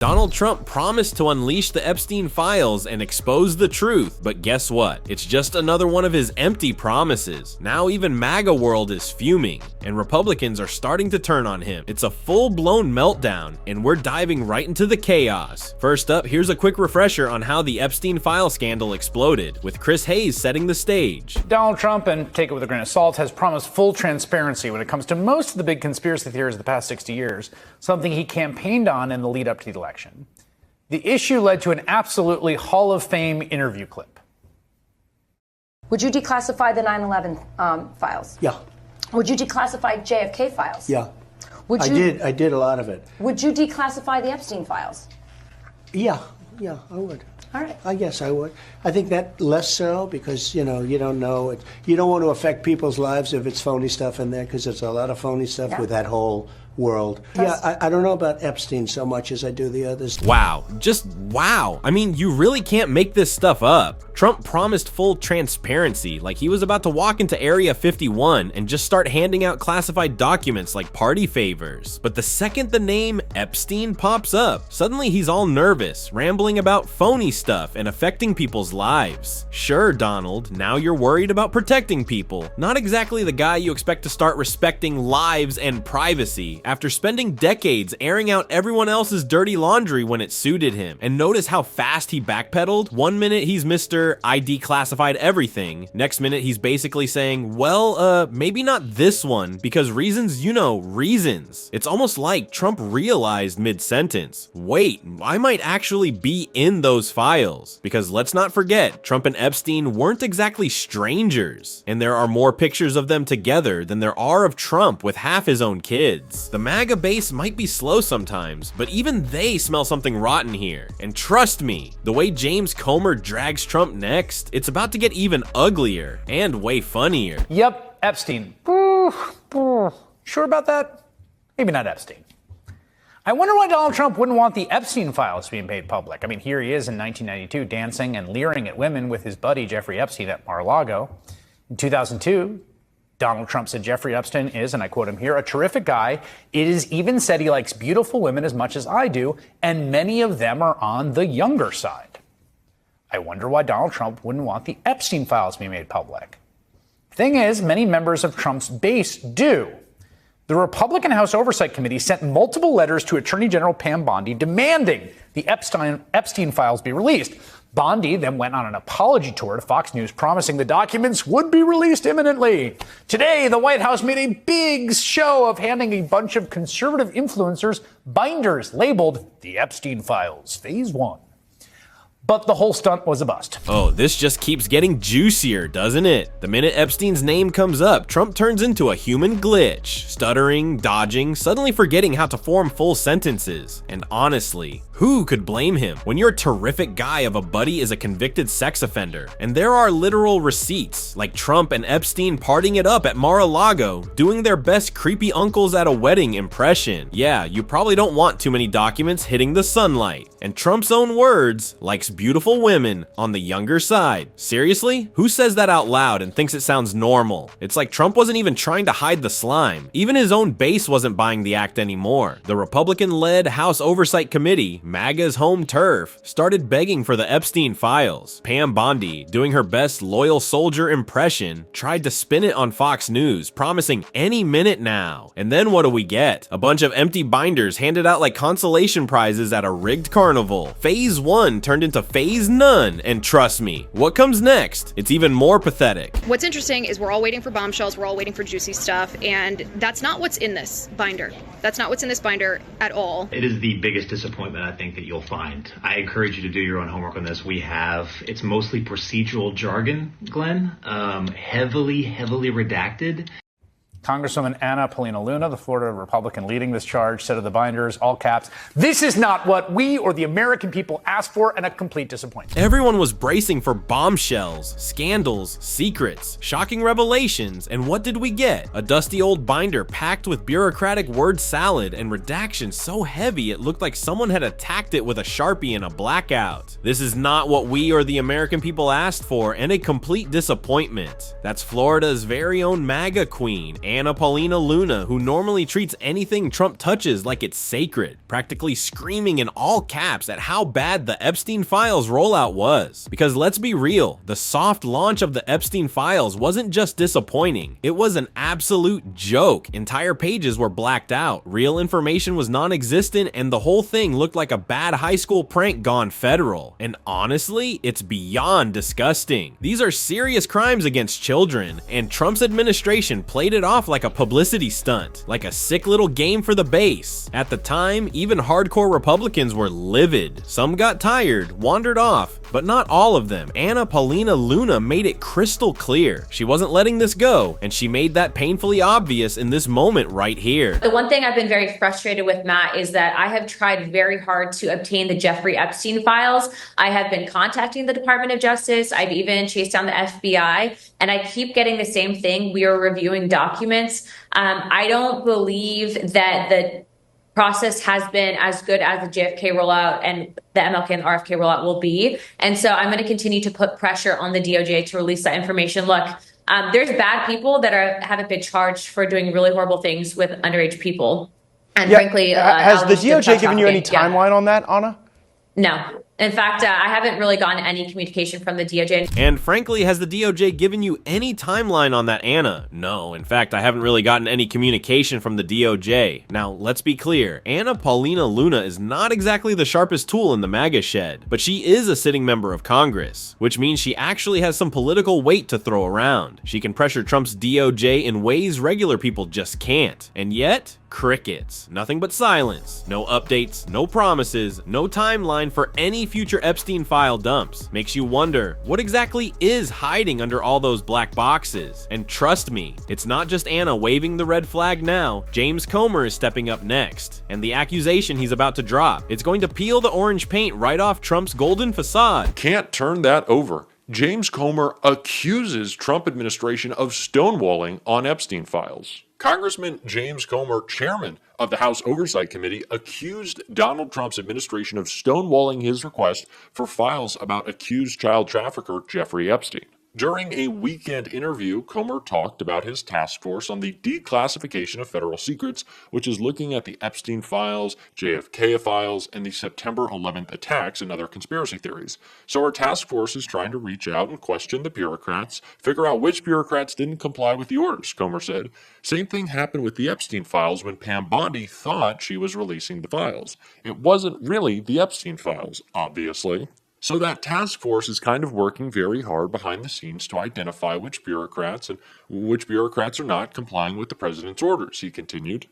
Donald Trump promised to unleash the Epstein files and expose the truth, but guess what? It's just another one of his empty promises. Now even MAGA world is fuming, and Republicans are starting to turn on him. It's a full-blown meltdown, and we're diving right into the chaos. First up, here's a quick refresher on how the Epstein file scandal exploded, with Chris Hayes setting the stage. Donald Trump, and take it with a grain of salt, has promised full transparency when it comes to most of the big conspiracy theories of the past 60 years, something he campaigned on in the lead up to the election. The issue led to an absolutely Hall of Fame interview clip. Would you declassify the 9/11 files? Yeah. Would you declassify JFK files? Yeah. Would you, I did a lot of it. Would you declassify the Epstein files? Yeah, I would. All right. I guess I would. I think that less so because, you don't know it. You don't want to affect people's lives if it's phony stuff in there because there's a lot of phony stuff with that whole world. Yeah, I don't know about Epstein so much as I do the others. Wow, just wow. I mean, you really can't make this stuff up. Trump promised full transparency, like he was about to walk into Area 51 and just start handing out classified documents like party favors. But the second the name Epstein pops up, suddenly he's all nervous, rambling about phony stuff and affecting people's lives. Sure, Donald, now you're worried about protecting people. Not exactly the guy you expect to start respecting lives and privacy after spending decades airing out everyone else's dirty laundry when it suited him. And notice how fast he backpedaled. One minute he's Mr. I declassified everything. Next minute he's basically saying, well, maybe not this one because reasons, reasons. It's almost like Trump realized mid-sentence, wait, I might actually be in those files. Because let's not forget, Trump and Epstein weren't exactly strangers. And there are more pictures of them together than there are of Trump with half his own kids. The MAGA base might be slow sometimes, but even they smell something rotten here. And trust me, the way James Comer drags Trump next, it's about to get even uglier and way funnier. Yep, Epstein. Sure about that? Maybe not Epstein. I wonder why Donald Trump wouldn't want the Epstein files being made public. I mean, here he is in 1992 dancing and leering at women with his buddy Jeffrey Epstein at Mar-a-Lago. In 2002, Donald Trump said Jeffrey Epstein is, and I quote him here, a terrific guy. It is even said he likes beautiful women as much as I do, and many of them are on the younger side. I wonder why Donald Trump wouldn't want the Epstein files to be made public. Thing is, many members of Trump's base do. The Republican House Oversight Committee sent multiple letters to Attorney General Pam Bondi demanding the Epstein files be released. Bondi then went on an apology tour to Fox News, promising the documents would be released imminently. Today, the White House made a big show of handing a bunch of conservative influencers binders labeled the Epstein Files, Phase 1. But the whole stunt was a bust. Oh, this just keeps getting juicier, doesn't it? The minute Epstein's name comes up, Trump turns into a human glitch, stuttering, dodging, suddenly forgetting how to form full sentences. And honestly, who could blame him? When your terrific guy of a buddy is a convicted sex offender, and there are literal receipts, like Trump and Epstein partying it up at Mar-a-Lago, doing their best creepy uncles at a wedding impression. Yeah, you probably don't want too many documents hitting the sunlight. And Trump's own words, likes beautiful women on the younger side. Seriously? Who says that out loud and thinks it sounds normal? It's like Trump wasn't even trying to hide the slime. Even his own base wasn't buying the act anymore. The Republican-led House Oversight Committee, MAGA's home turf, started begging for the Epstein files. Pam Bondi, doing her best loyal soldier impression, tried to spin it on Fox News, promising any minute now. And then what do we get? A bunch of empty binders handed out like consolation prizes at a rigged carnival. Phase 1 turned into Phase none, and trust me, what comes next? It's even more pathetic. What's interesting is we're all waiting for bombshells, we're all waiting for juicy stuff, and that's not what's in this binder. That's not what's in this binder at all. It is the biggest disappointment I think that you'll find. I encourage you to do your own homework on this. It's mostly procedural jargon, Glenn, heavily redacted. Congresswoman Anna Paulina Luna, the Florida Republican leading this charge, said of the binders, all caps, "This is not what we or the American people asked for, and a complete disappointment." Everyone was bracing for bombshells, scandals, secrets, shocking revelations, and what did we get? A dusty old binder packed with bureaucratic word salad and redactions so heavy it looked like someone had attacked it with a Sharpie in a blackout. This is not what we or the American people asked for, and a complete disappointment. That's Florida's very own MAGA queen, Anna Paulina Luna, who normally treats anything Trump touches like it's sacred, practically screaming in all caps at how bad the Epstein files rollout was. Because let's be real, the soft launch of the Epstein files wasn't just disappointing, it was an absolute joke. Entire pages were blacked out, real information was non-existent, and the whole thing looked like a bad high school prank gone federal. And honestly, it's beyond disgusting. These are serious crimes against children, and Trump's administration played it off like a publicity stunt, like a sick little game for the base. At the time, even hardcore Republicans were livid. Some got tired, wandered off, but not all of them. Anna Paulina Luna made it crystal clear. She wasn't letting this go, and she made that painfully obvious in this moment right here. The one thing I've been very frustrated with, Matt, is that I have tried very hard to obtain the Jeffrey Epstein files. I have been contacting the Department of Justice. I've even chased down the FBI, and I keep getting the same thing. We are reviewing documents. I don't believe that the process has been as good as the JFK rollout and the MLK and the RFK rollout will be. And so I'm going to continue to put pressure on the DOJ to release that information. Look, there's bad people that haven't been charged for doing really horrible things with underage people. And frankly, has the DOJ given you any timeline on that, Anna? No. In fact, I haven't really gotten any communication from the DOJ. And frankly, has the DOJ given you any timeline on that, Anna? No, in fact, I haven't really gotten any communication from the DOJ. Now, let's be clear, Anna Paulina Luna is not exactly the sharpest tool in the MAGA shed, but she is a sitting member of Congress, which means she actually has some political weight to throw around. She can pressure Trump's DOJ in ways regular people just can't. And yet, crickets. Nothing but silence. No updates, no promises, no timeline for any future Epstein file dumps. Makes you wonder, what exactly is hiding under all those black boxes? And trust me, it's not just Anna waving the red flag now. James Comer is stepping up next. And the accusation he's about to drop, it's going to peel the orange paint right off Trump's golden facade. Can't turn that over. James Comer accuses Trump administration of stonewalling on Epstein files. Congressman James Comer, chairman of the House Oversight Committee, accused Donald Trump's administration of stonewalling his request for files about accused child trafficker Jeffrey Epstein. During a weekend interview, Comer talked about his task force on the declassification of federal secrets, which is looking at the Epstein files, JFK files, and the September 11th attacks and other conspiracy theories. So our task force is trying to reach out and question the bureaucrats, figure out which bureaucrats didn't comply with the orders, Comer said. Same thing happened with the Epstein files when Pam Bondi thought she was releasing the files. It wasn't really the Epstein files, obviously. So that task force is kind of working very hard behind the scenes to identify which bureaucrats and which bureaucrats are not complying with the president's orders, he continued.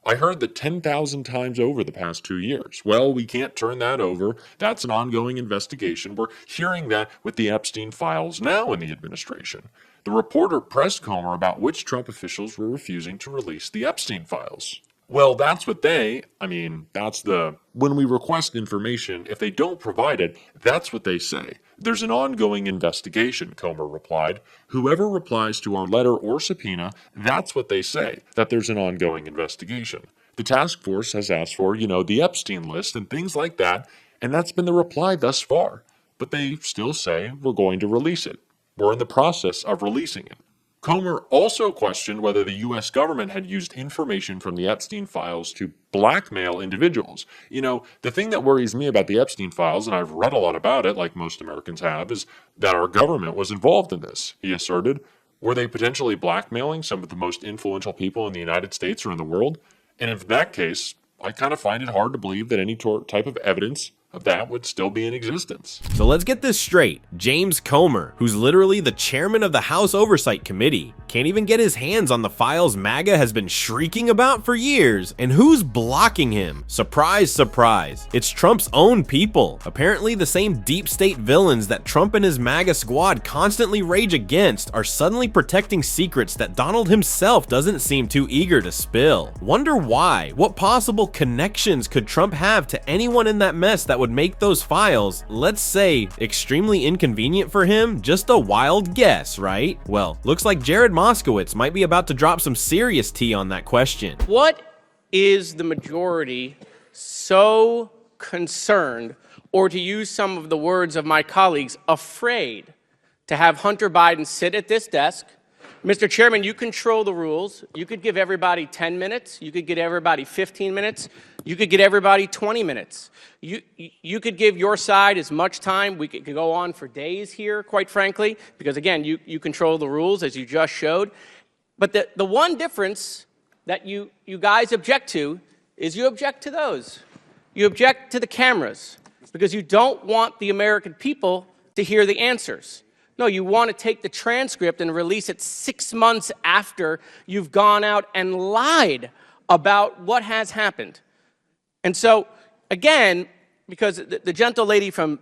I heard that 10,000 times over the past 2 years. Well, we can't turn that over. That's an ongoing investigation. We're hearing that with the Epstein files now in the administration. The reporter pressed Comer about which Trump officials were refusing to release the Epstein files. Well, that's what when we request information, if they don't provide it, that's what they say. There's an ongoing investigation, Comer replied. Whoever replies to our letter or subpoena, that's what they say, that there's an ongoing investigation. The task force has asked for, the Epstein list and things like that, and that's been the reply thus far. But they still say we're going to release it. We're in the process of releasing it. Comer also questioned whether the U.S. government had used information from the Epstein files to blackmail individuals. The thing that worries me about the Epstein files, and I've read a lot about it, like most Americans have, is that our government was involved in this, he asserted. Were they potentially blackmailing some of the most influential people in the United States or in the world? And in that case, I kind of find it hard to believe that any type of evidence of that would still be in existence. So let's get this straight. James Comer, who's literally the chairman of the House Oversight Committee, can't even get his hands on the files MAGA has been shrieking about for years. And who's blocking him? Surprise, surprise. It's Trump's own people. Apparently the same deep state villains that Trump and his MAGA squad constantly rage against are suddenly protecting secrets that Donald himself doesn't seem too eager to spill. Wonder why? What possible connections could Trump have to anyone in that mess that would make those files, let's say, extremely inconvenient for him? Just a wild guess, right? Well, looks like Jared Moskowitz might be about to drop some serious tea on that question. What is the majority so concerned, or to use some of the words of my colleagues, afraid to have Hunter Biden sit at this desk, Mr. Chairman, you control the rules. You could give everybody 10 minutes. You could give everybody 15 minutes. You could give everybody 20 minutes. You could give your side as much time. We could go on for days here, quite frankly, because, again, you control the rules, as you just showed. But the one difference that you guys object to is you object to those. You object to the cameras because you don't want the American people to hear the answers. No, you want to take the transcript and release it 6 months after you've gone out and lied about what has happened. And so, again, because the gentle lady from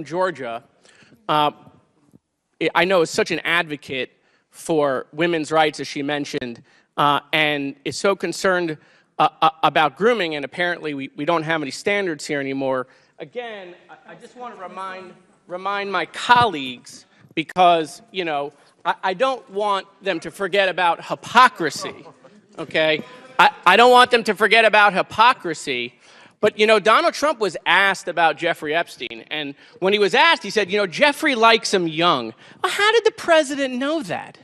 Georgia, I know is such an advocate for women's rights, as she mentioned, and is so concerned about grooming, and apparently we don't have any standards here anymore. Again, I just want to remind my colleagues, because, you know, I don't want them to forget about hypocrisy, okay? I don't want them to forget about hypocrisy. But, you know, Donald Trump was asked about Jeffrey Epstein, and when he was asked, he said, you know, Jeffrey likes him young. Well, how did the president know that?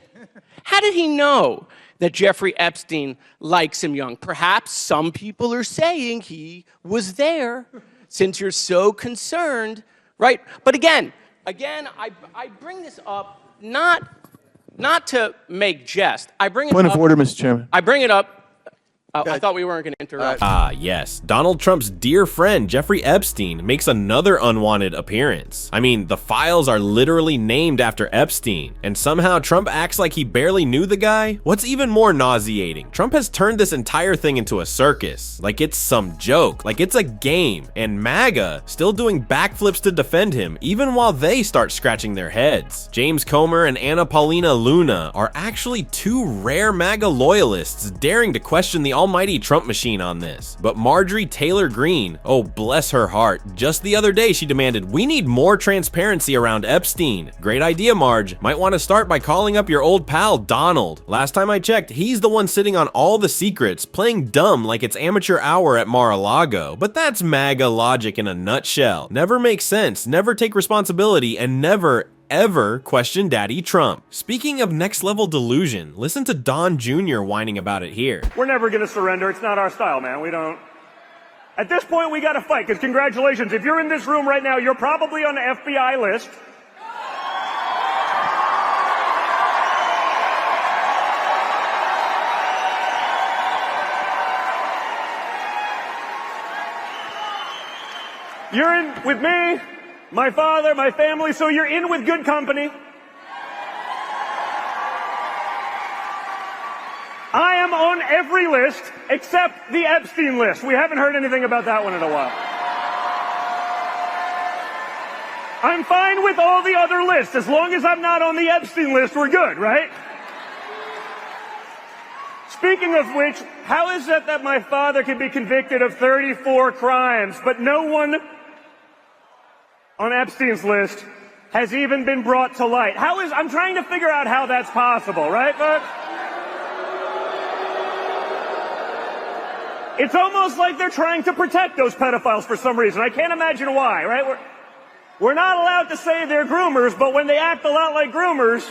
How did he know that Jeffrey Epstein likes him young? Perhaps some people are saying he was there, since you're so concerned, right? But again, I bring this up not to make jest. I bring it Point up. of order, Mr. Chairman. I bring it up. I thought we weren't going to interrupt. Yes. Donald Trump's dear friend, Jeffrey Epstein, makes another unwanted appearance. I mean, the files are literally named after Epstein, and somehow Trump acts like he barely knew the guy? What's even more nauseating, Trump has turned this entire thing into a circus, like it's some joke, like it's a game, and MAGA still doing backflips to defend him, even while they start scratching their heads. James Comer and Anna Paulina Luna are actually two rare MAGA loyalists daring to question the almighty Trump machine on this. But Marjorie Taylor Greene, oh bless her heart, just the other day she demanded, we need more transparency around Epstein. Great idea, Marge. Might want to start by calling up your old pal Donald. Last time I checked, he's the one sitting on all the secrets, playing dumb like it's amateur hour at Mar-a-Lago. But that's MAGA logic in a nutshell. Never make sense, never take responsibility, and never ever question Daddy Trump. Speaking of next level delusion, listen to Don Jr. whining about it here. We're never gonna surrender. It's not our style, man. We don't. At this point, we gotta fight, because congratulations. If you're in this room right now, you're probably on the FBI list. You're in with me, my father, my family, so you're in with good company. I am on every list except the Epstein list. We haven't heard anything about that one in a while. I'm fine with all the other lists. As long as I'm not on the Epstein list, we're good, right? Speaking of which, how is it that my father can be convicted of 34 crimes, but no one on Epstein's list has even been brought to light? I'm trying to figure out how that's possible, right, folks? It's almost like they're trying to protect those pedophiles for some reason. I can't imagine why, right? We're not allowed to say they're groomers, but when they act a lot like groomers,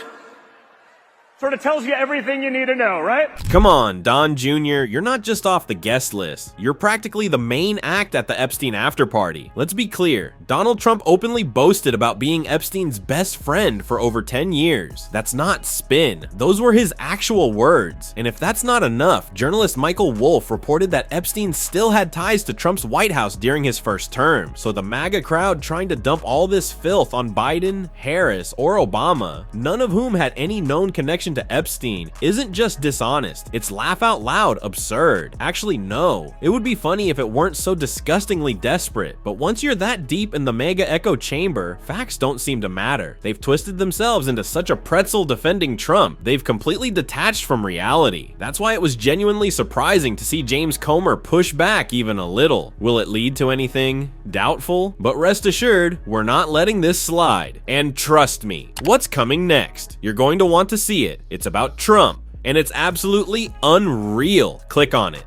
sort of tells you everything you need to know, right? Come on, Don Jr., you're not just off the guest list. You're practically the main act at the Epstein after party. Let's be clear, Donald Trump openly boasted about being Epstein's best friend for over 10 years. That's not spin. Those were his actual words. And if that's not enough, journalist Michael Wolff reported that Epstein still had ties to Trump's White House during his first term. So the MAGA crowd trying to dump all this filth on Biden, Harris, or Obama, none of whom had any known connection to Epstein, isn't just dishonest, it's laugh out loud absurd. Actually, no. It would be funny if it weren't so disgustingly desperate, but once you're that deep in the MAGA echo chamber, facts don't seem to matter. They've twisted themselves into such a pretzel defending Trump, they've completely detached from reality. That's why it was genuinely surprising to see James Comer push back even a little. Will it lead to anything? Doubtful, but rest assured, we're not letting this slide. And trust me, what's coming next? You're going to want to see it. It's about Trump, and it's absolutely unreal. Click on it.